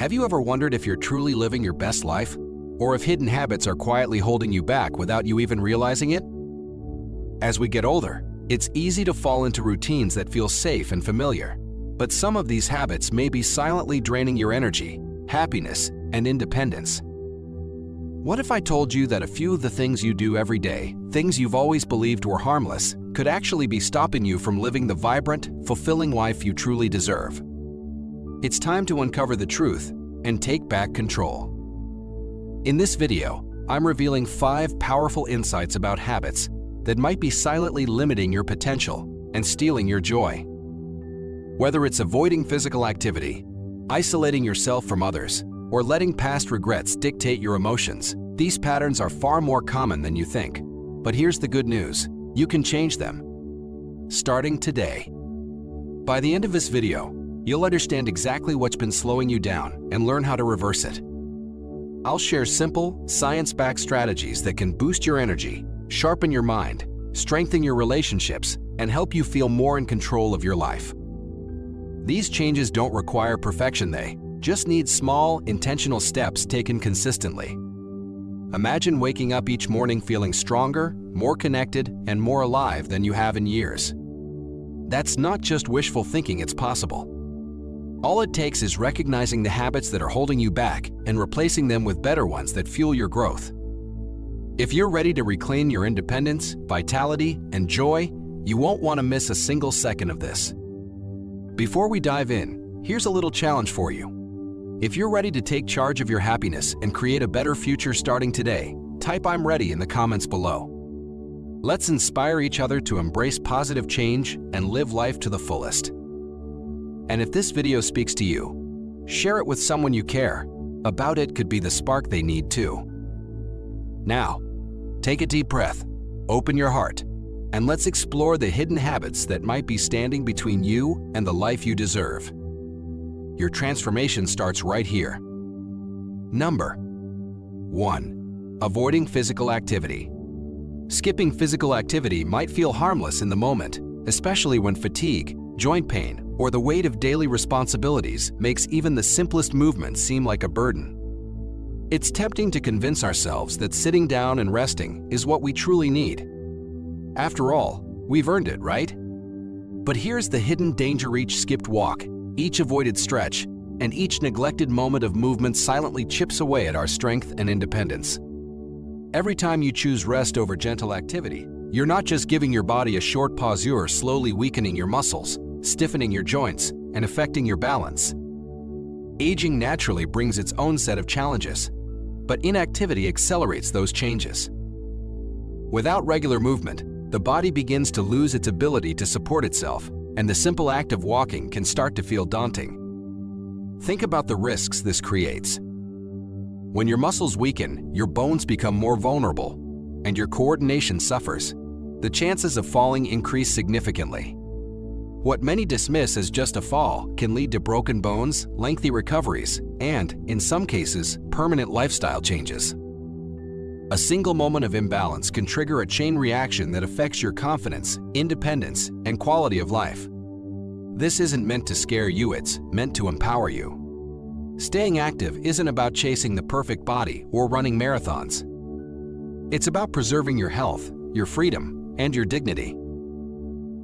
Have you ever wondered if you're truly living your best life? Or if hidden habits are quietly holding you back without you even realizing it? As we get older, it's easy to fall into routines that feel safe and familiar. But some of these habits may be silently draining your energy, happiness, and independence. What if I told you that a few of the things you do every day, things you've always believed were harmless, could actually be stopping you from living the vibrant, fulfilling life you truly deserve? It's time to uncover the truth and take back control. In this video, I'm revealing 5 powerful insights about habits that might be silently limiting your potential and stealing your joy. Whether it's avoiding physical activity, isolating yourself from others, or letting past regrets dictate your emotions, these patterns are far more common than you think. But here's the good news: you can change them, starting today. By the end of this video, you'll understand exactly what's been slowing you down and learn how to reverse it. I'll share simple, science-backed strategies that can boost your energy, sharpen your mind, strengthen your relationships, and help you feel more in control of your life. These changes don't require perfection, they just need small, intentional steps taken consistently. Imagine waking up each morning feeling stronger, more connected, and more alive than you have in years. That's not just wishful thinking, it's possible. All it takes is recognizing the habits that are holding you back and replacing them with better ones that fuel your growth. If you're ready to reclaim your independence, vitality, and joy, you won't want to miss a single second of this. Before we dive in, here's a little challenge for you. If you're ready to take charge of your happiness and create a better future starting today, type "I'm ready" in the comments below. Let's inspire each other to embrace positive change and live life to the fullest. And if this video speaks to you, share it with someone you care about. It could be the spark they need too. Now, take a deep breath, open your heart, and let's explore the hidden habits that might be standing between you and the life you deserve. Your transformation starts right here. Number 1. Avoiding physical activity. Skipping physical activity might feel harmless in the moment, especially when fatigue, joint pain, or the weight of daily responsibilities makes even the simplest movement seem like a burden. It's tempting to convince ourselves that sitting down and resting is what we truly need. After all, we've earned it, right? But here's the hidden danger: each skipped walk, each avoided stretch, and each neglected moment of movement silently chips away at our strength and independence. Every time you choose rest over gentle activity, you're not just giving your body a short pause, you're slowly weakening your muscles, stiffening your joints, and affecting your balance. Aging naturally brings its own set of challenges, but inactivity accelerates those changes. Without regular movement, the body begins to lose its ability to support itself, and the simple act of walking can start to feel daunting. Think about the risks this creates. When your muscles weaken, your bones become more vulnerable, and your coordination suffers. The chances of falling increase significantly. What many dismiss as just a fall can lead to broken bones, lengthy recoveries, and, in some cases, permanent lifestyle changes. A single moment of imbalance can trigger a chain reaction that affects your confidence, independence, and quality of life. This isn't meant to scare you, it's meant to empower you. Staying active isn't about chasing the perfect body or running marathons. It's about preserving your health, your freedom, and your dignity.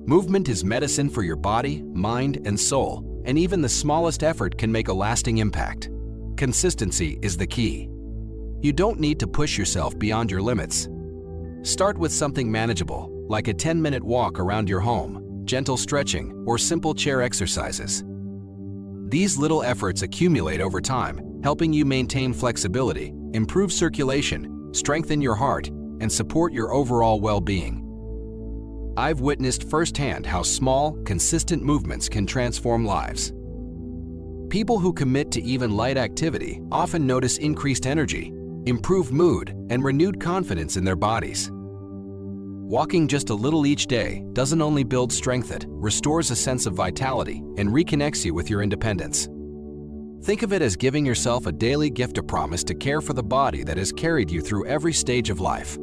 Movement is medicine for your body, mind, and soul, and even the smallest effort can make a lasting impact. Consistency is the key. You don't need to push yourself beyond your limits. Start with something manageable, like a 10-minute walk around your home, gentle stretching, or simple chair exercises. These little efforts accumulate over time, helping you maintain flexibility, improve circulation, strengthen your heart, and support your overall well-being. I've witnessed firsthand how small, consistent movements can transform lives. People who commit to even light activity often notice increased energy, improved mood, and renewed confidence in their bodies. Walking just a little each day doesn't only build strength, it restores a sense of vitality and reconnects you with your independence. Think of it as giving yourself a daily gift, a promise to care for the body that has carried you through every stage of life.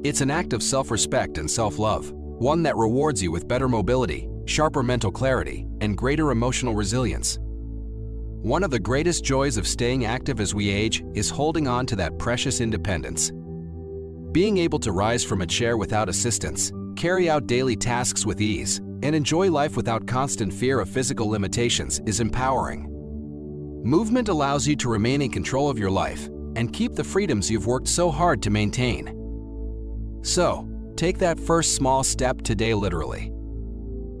It's an act of self-respect and self-love, one that rewards you with better mobility, sharper mental clarity, and greater emotional resilience. One of the greatest joys of staying active as we age is holding on to that precious independence. Being able to rise from a chair without assistance, carry out daily tasks with ease, and enjoy life without constant fear of physical limitations is empowering. Movement allows you to remain in control of your life and keep the freedoms you've worked so hard to maintain. So, take that first small step today literally.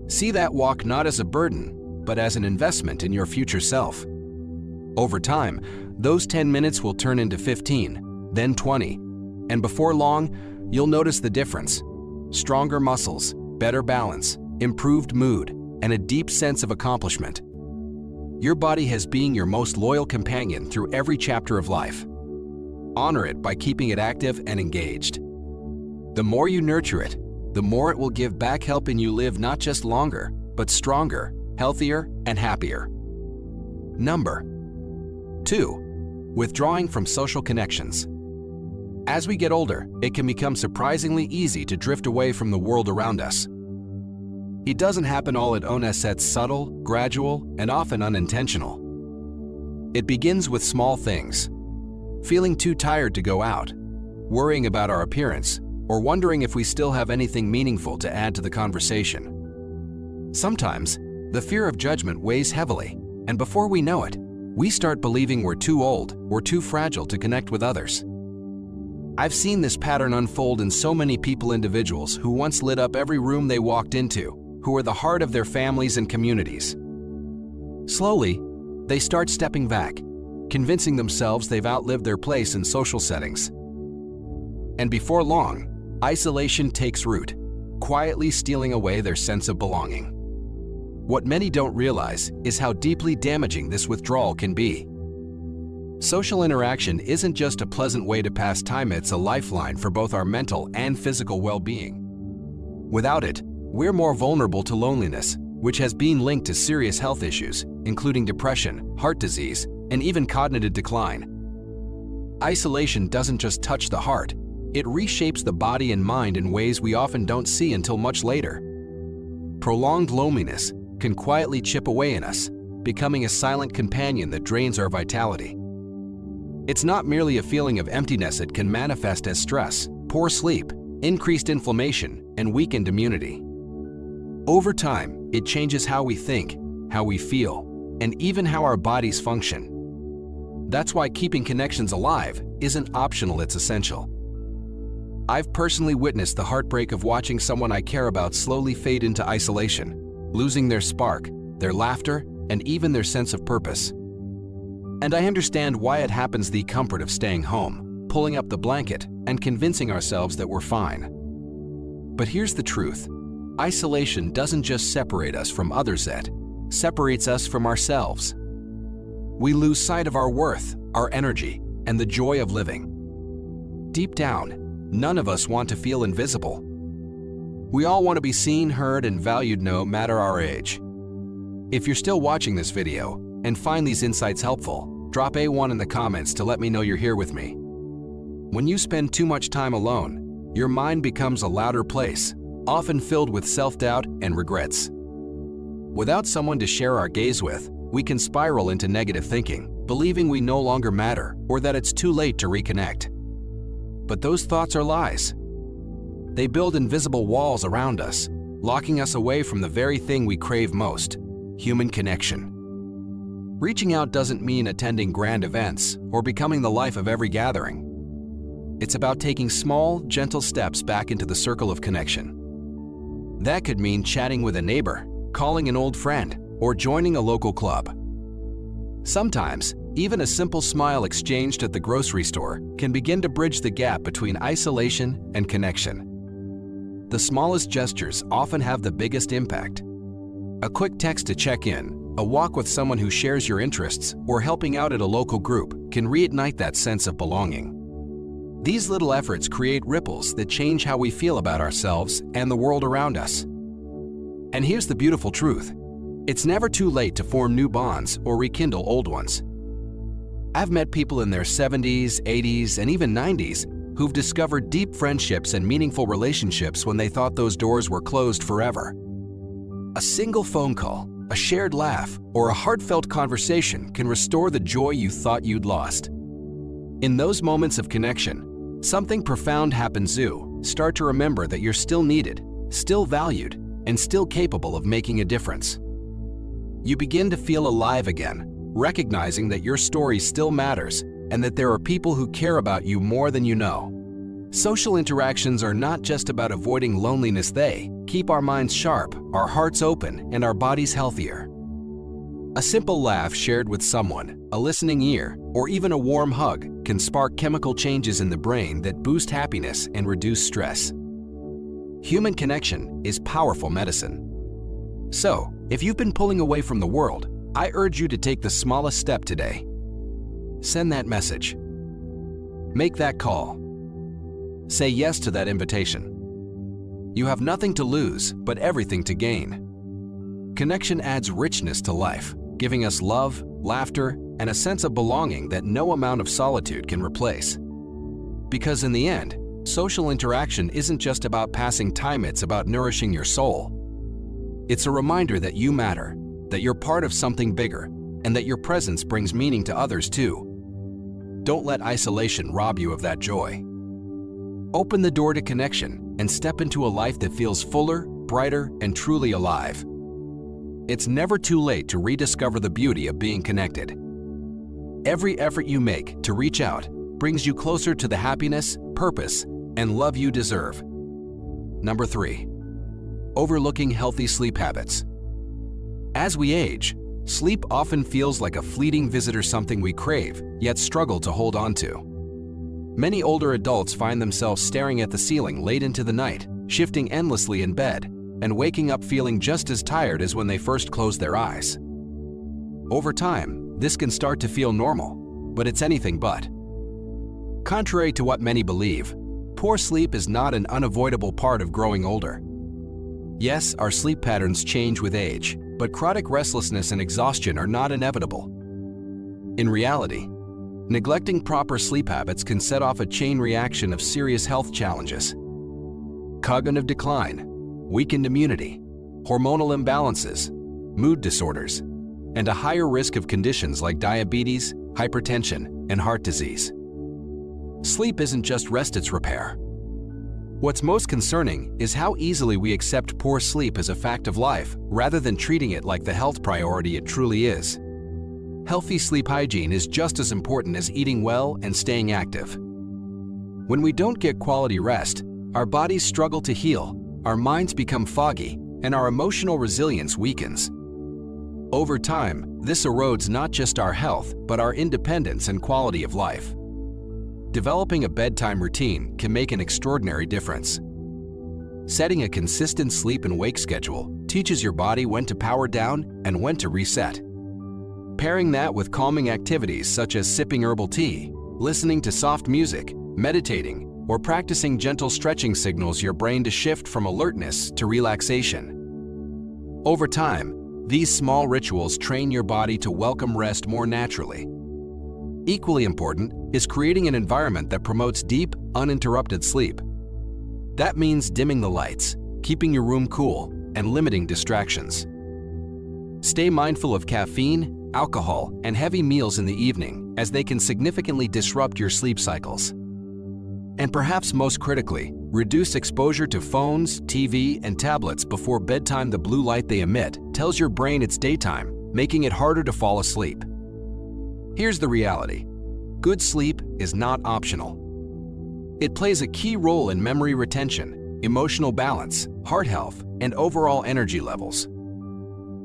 See that walk not as a burden, but as an investment in your future self. Over time, those 10 minutes will turn into 15, then 20, and before long, you'll notice the difference. Stronger muscles, better balance, improved mood, and a deep sense of accomplishment. Your body has been your most loyal companion through every chapter of life. Honor it by keeping it active and engaged. The more you nurture it, the more it will give back, helping you live not just longer, but stronger, healthier, and happier. Number 2. Withdrawing from social connections. As we get older, it can become surprisingly easy to drift away from the world around us. It doesn't happen all at once. It's subtle, gradual, and often unintentional. It begins with small things. Feeling too tired to go out, worrying about our appearance, or wondering if we still have anything meaningful to add to the conversation. Sometimes, the fear of judgment weighs heavily, and before we know it, we start believing we're too old or too fragile to connect with others. I've seen this pattern unfold in so many individuals who once lit up every room they walked into, who are the heart of their families and communities. Slowly, they start stepping back, convincing themselves they've outlived their place in social settings. And before long, isolation takes root, quietly stealing away their sense of belonging. What many don't realize is how deeply damaging this withdrawal can be. Social interaction isn't just a pleasant way to pass time, it's a lifeline for both our mental and physical well-being. Without it, we're more vulnerable to loneliness, which has been linked to serious health issues, including depression, heart disease, and even cognitive decline. Isolation doesn't just touch the heart, it reshapes the body and mind in ways we often don't see until much later. Prolonged loneliness can quietly chip away in us, becoming a silent companion that drains our vitality. It's not merely a feeling of emptiness, it can manifest as stress, poor sleep, increased inflammation, and weakened immunity. Over time, it changes how we think, how we feel, and even how our bodies function. That's why keeping connections alive isn't optional, it's essential. I've personally witnessed the heartbreak of watching someone I care about slowly fade into isolation, losing their spark, their laughter, and even their sense of purpose. And I understand why it happens. The comfort of staying home, pulling up the blanket, and convincing ourselves that we're fine. But here's the truth. Isolation doesn't just separate us from others, it separates us from ourselves. We lose sight of our worth, our energy, and the joy of living. Deep down, none of us want to feel invisible. We all want to be seen, heard, and valued no matter our age. If you're still watching this video and find these insights helpful, drop A1 in the comments to let me know you're here with me. When you spend too much time alone, your mind becomes a louder place, often filled with self-doubt and regrets. Without someone to share our gaze with, we can spiral into negative thinking, believing we no longer matter or that it's too late to reconnect. But those thoughts are lies. They build invisible walls around us, locking us away from the very thing we crave most: human connection. Reaching out doesn't mean attending grand events or becoming the life of every gathering. It's about taking small, gentle steps back into the circle of connection. That could mean chatting with a neighbor, calling an old friend, or joining a local club. Sometimes, even a simple smile exchanged at the grocery store can begin to bridge the gap between isolation and connection. The smallest gestures often have the biggest impact. A quick text to check in, a walk with someone who shares your interests, or helping out at a local group can reignite that sense of belonging. These little efforts create ripples that change how we feel about ourselves and the world around us. And here's the beautiful truth. It's never too late to form new bonds or rekindle old ones. I've met people in their 70s, 80s, and even 90s who've discovered deep friendships and meaningful relationships when they thought those doors were closed forever. A single phone call, A shared laugh or a heartfelt conversation can restore the joy you thought you'd lost. In those moments of connection, something profound happens. You start to remember that you're still needed, still valued, and still capable of making a difference. You begin to feel alive again, recognizing that your story still matters and that there are people who care about you more than you know. Social interactions are not just about avoiding loneliness. They keep our minds sharp, our hearts open, and our bodies healthier. A simple laugh shared with someone, a listening ear, or even a warm hug can spark chemical changes in the brain that boost happiness and reduce stress. Human connection is powerful medicine. So, if you've been pulling away from the world, I urge you to take the smallest step today. Send that message. Make that call. Say yes to that invitation. You have nothing to lose, but everything to gain. Connection adds richness to life, giving us love, laughter, and a sense of belonging that no amount of solitude can replace. Because in the end, social interaction isn't just about passing time, it's about nourishing your soul. It's a reminder that you matter, that you're part of something bigger, and that your presence brings meaning to others too. Don't let isolation rob you of that joy. Open the door to connection and step into a life that feels fuller, brighter, and truly alive. It's never too late to rediscover the beauty of being connected. Every effort you make to reach out brings you closer to the happiness, purpose, and love you deserve. Number 3. Overlooking healthy sleep habits. As we age, sleep often feels like a fleeting visitor, something we crave, yet struggle to hold on to. Many older adults find themselves staring at the ceiling late into the night, shifting endlessly in bed, and waking up feeling just as tired as when they first closed their eyes. Over time, this can start to feel normal, but it's anything but. Contrary to what many believe, poor sleep is not an unavoidable part of growing older. Yes, our sleep patterns change with age, but chronic restlessness and exhaustion are not inevitable. In reality, neglecting proper sleep habits can set off a chain reaction of serious health challenges. Cognitive decline, weakened immunity, hormonal imbalances, mood disorders, and a higher risk of conditions like diabetes, hypertension, and heart disease. Sleep isn't just rest, it's repair. What's most concerning is how easily we accept poor sleep as a fact of life rather than treating it like the health priority it truly is. Healthy sleep hygiene is just as important as eating well and staying active. When we don't get quality rest, our bodies struggle to heal, our minds become foggy, and our emotional resilience weakens. Over time, this erodes not just our health, but our independence and quality of life. Developing a bedtime routine can make an extraordinary difference. Setting a consistent sleep and wake schedule teaches your body when to power down and when to reset. Pairing that with calming activities such as sipping herbal tea, listening to soft music, meditating, or practicing gentle stretching signals your brain to shift from alertness to relaxation. Over time, these small rituals train your body to welcome rest more naturally. Equally important is creating an environment that promotes deep, uninterrupted sleep. That means dimming the lights, keeping your room cool, and limiting distractions. Stay mindful of caffeine, alcohol, and heavy meals in the evening, as they can significantly disrupt your sleep cycles. And perhaps most critically, reduce exposure to phones, TV, and tablets before bedtime. The blue light they emit tells your brain it's daytime, making it harder to fall asleep. Here's the reality: good sleep is not optional. It plays a key role in memory retention, emotional balance, heart health, and overall energy levels.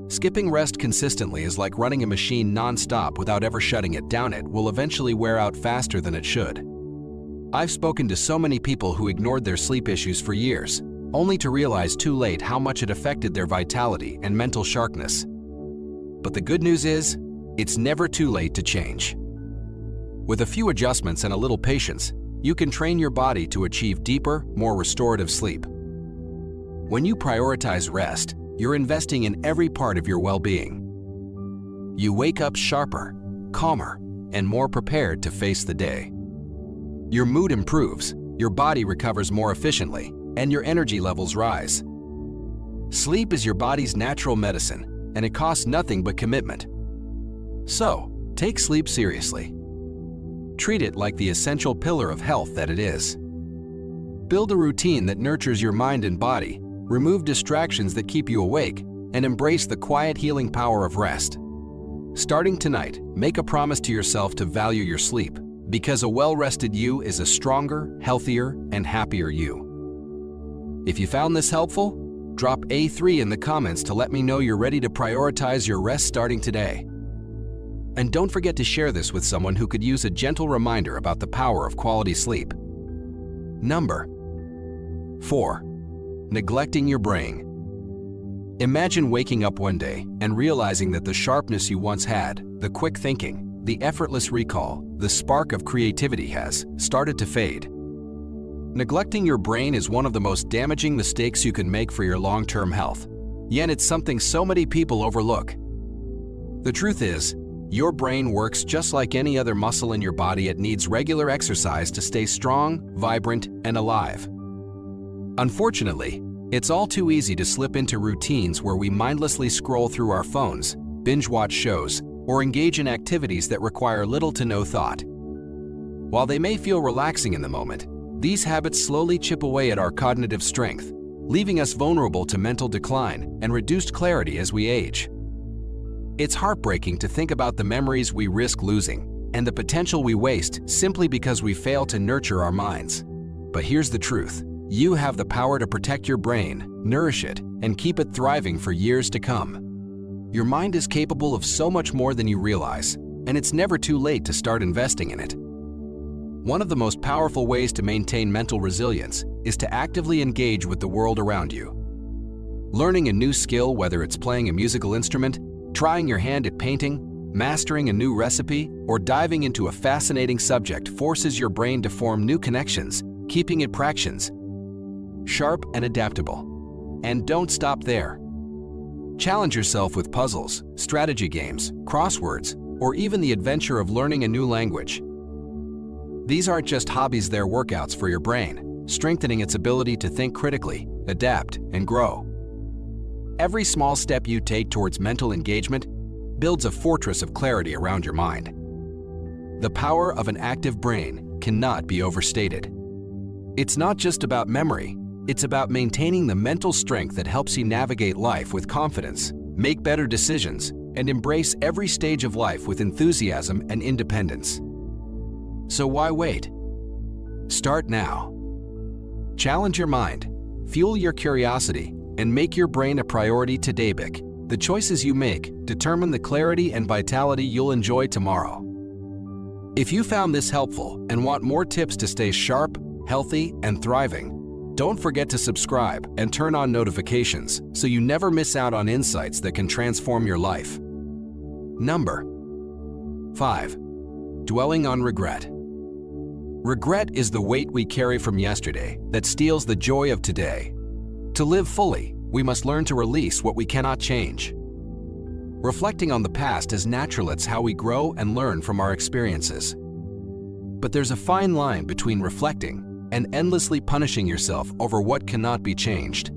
Skipping rest consistently is like running a machine non-stop without ever shutting it down. It will eventually wear out faster than it should. I've spoken to so many people who ignored their sleep issues for years, only to realize too late how much it affected their vitality and mental sharpness. But the good news is, it's never too late to change. With a few adjustments and a little patience, you can train your body to achieve deeper, more restorative sleep. When you prioritize rest, you're investing in every part of your well-being. You wake up sharper, calmer, and more prepared to face the day. Your mood improves, your body recovers more efficiently, and your energy levels rise. Sleep is your body's natural medicine, and it costs nothing but commitment. So, take sleep seriously. Treat it like the essential pillar of health that it is. Build a routine that nurtures your mind and body, remove distractions that keep you awake, and embrace the quiet healing power of rest. Starting tonight, make a promise to yourself to value your sleep, because a well-rested you is a stronger, healthier, and happier you. If you found this helpful, drop A3 in the comments to let me know you're ready to prioritize your rest starting today. And don't forget to share this with someone who could use a gentle reminder about the power of quality sleep. Number 4. Neglecting your brain. Imagine waking up one day and realizing that the sharpness you once had, the quick thinking, the effortless recall, the spark of creativity has started to fade. Neglecting your brain is one of the most damaging mistakes you can make for your long-term health, yet it's something so many people overlook. The truth is, your brain works just like any other muscle in your body. It needs regular exercise to stay strong, vibrant, and alive. Unfortunately, it's all too easy to slip into routines where we mindlessly scroll through our phones, binge-watch shows, or engage in activities that require little to no thought. While they may feel relaxing in the moment, these habits slowly chip away at our cognitive strength, leaving us vulnerable to mental decline and reduced clarity as we age. It's heartbreaking to think about the memories we risk losing and the potential we waste simply because we fail to nurture our minds. But here's the truth. You have the power to protect your brain, nourish it, and keep it thriving for years to come. Your mind is capable of so much more than you realize, and it's never too late to start investing in it. One of the most powerful ways to maintain mental resilience is to actively engage with the world around you. Learning a new skill, whether it's playing a musical instrument, trying your hand at painting, mastering a new recipe, or diving into a fascinating subject, forces your brain to form new connections, keeping it sharp and adaptable. And don't stop there. Challenge yourself with puzzles, strategy games, crosswords, or even the adventure of learning a new language. These aren't just hobbies, they're workouts for your brain, strengthening its ability to think critically, adapt, and grow. Every small step you take towards mental engagement builds a fortress of clarity around your mind. The power of an active brain cannot be overstated. It's not just about memory, it's about maintaining the mental strength that helps you navigate life with confidence, make better decisions, and embrace every stage of life with enthusiasm and independence. So why wait? Start now. Challenge your mind, fuel your curiosity, and make your brain a priority today. The choices you make determine the clarity and vitality you'll enjoy tomorrow. If you found this helpful and want more tips to stay sharp, healthy, and thriving, don't forget to subscribe and turn on notifications so you never miss out on insights that can transform your life. Number 5. Dwelling on regret. Regret is the weight we carry from yesterday that steals the joy of today. To live fully, we must learn to release what we cannot change. Reflecting on the past is natural. It's how we grow and learn from our experiences. But there's a fine line between reflecting and endlessly punishing yourself over what cannot be changed.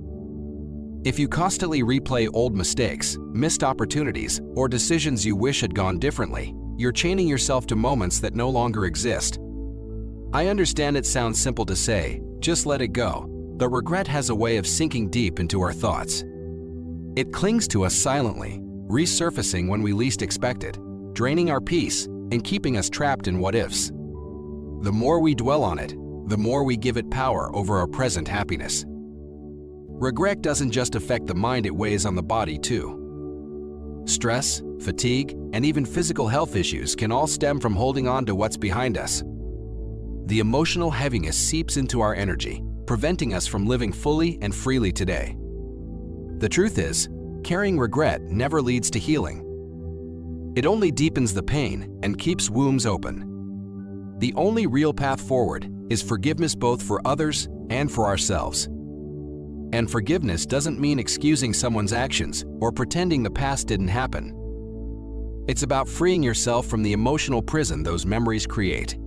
If you constantly replay old mistakes, missed opportunities, or decisions you wish had gone differently, you're chaining yourself to moments that no longer exist. I understand it sounds simple to say, just let it go, but regret has a way of sinking deep into our thoughts. It clings to us silently, resurfacing when we least expect it, draining our peace and keeping us trapped in what-ifs. The more we dwell on it, the more we give it power over our present happiness. Regret doesn't just affect the mind, it weighs on the body too. Stress, fatigue, and even physical health issues can all stem from holding on to what's behind us. The emotional heaviness seeps into our energy, preventing us from living fully and freely today. The truth is, carrying regret never leads to healing. It only deepens the pain and keeps wounds open. The only real path forward is forgiveness, both for others and for ourselves. And forgiveness doesn't mean excusing someone's actions or pretending the past didn't happen. It's about freeing yourself from the emotional prison those memories create.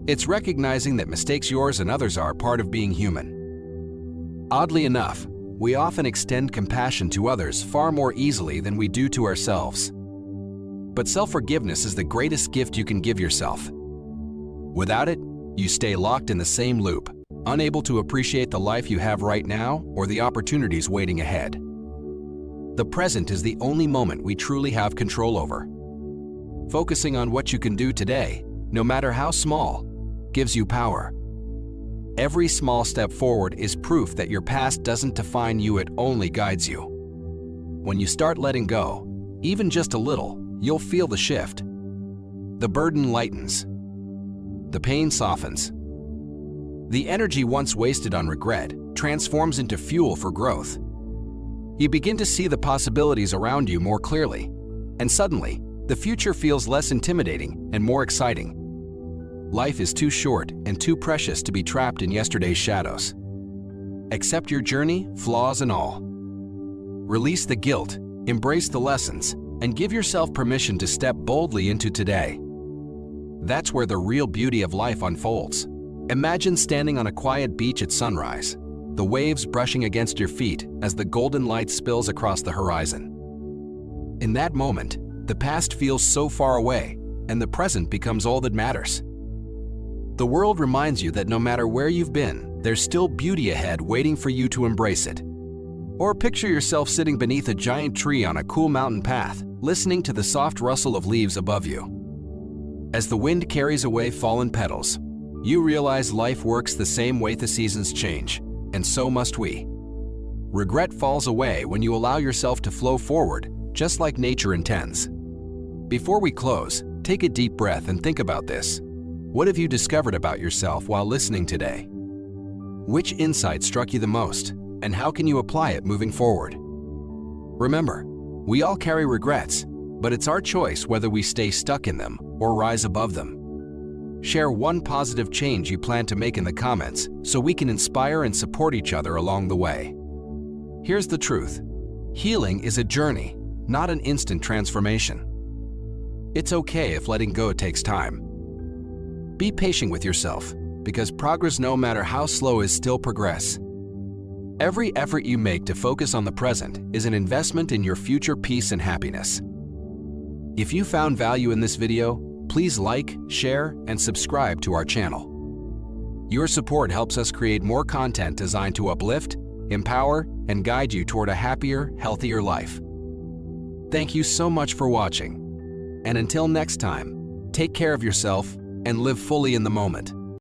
It's recognizing that mistakes, yours and others, are part of being human. Oddly enough, we often extend compassion to others far more easily than we do to ourselves. But self-forgiveness is the greatest gift you can give yourself. Without it, you stay locked in the same loop, unable to appreciate the life you have right now or the opportunities waiting ahead. The present is the only moment we truly have control over. Focusing on what you can do today, no matter how small, gives you power. Every small step forward is proof that your past doesn't define you, it only guides you. When you start letting go, even just a little, you'll feel the shift. The burden lightens. The pain softens. The energy once wasted on regret transforms into fuel for growth. You begin to see the possibilities around you more clearly, and suddenly, the future feels less intimidating and more exciting. Life is too short and too precious to be trapped in yesterday's shadows. Accept your journey, flaws and all. Release the guilt, embrace the lessons, and give yourself permission to step boldly into today. That's where the real beauty of life unfolds. Imagine standing on a quiet beach at sunrise, the waves brushing against your feet as the golden light spills across the horizon. In that moment, the past feels so far away, and the present becomes all that matters. The world reminds you that no matter where you've been, there's still beauty ahead waiting for you to embrace it. Or picture yourself sitting beneath a giant tree on a cool mountain path, listening to the soft rustle of leaves above you. As the wind carries away fallen petals, you realize life works the same way the seasons change, and so must we. Regret falls away when you allow yourself to flow forward, just like nature intends. Before we close, take a deep breath and think about this. What have you discovered about yourself while listening today? Which insight struck you the most, and how can you apply it moving forward? Remember, we all carry regrets, but it's our choice whether we stay stuck in them or rise above them. Share one positive change you plan to make in the comments so we can inspire and support each other along the way. Here's the truth. Healing is a journey, not an instant transformation. It's okay if letting go takes time. Be patient with yourself, because progress, no matter how slow, is still progress. Every effort you make to focus on the present is an investment in your future peace and happiness. If you found value in this video, please like, share, and subscribe to our channel. Your support helps us create more content designed to uplift, empower, and guide you toward a happier, healthier life. Thank you so much for watching. And until next time, take care of yourself and live fully in the moment.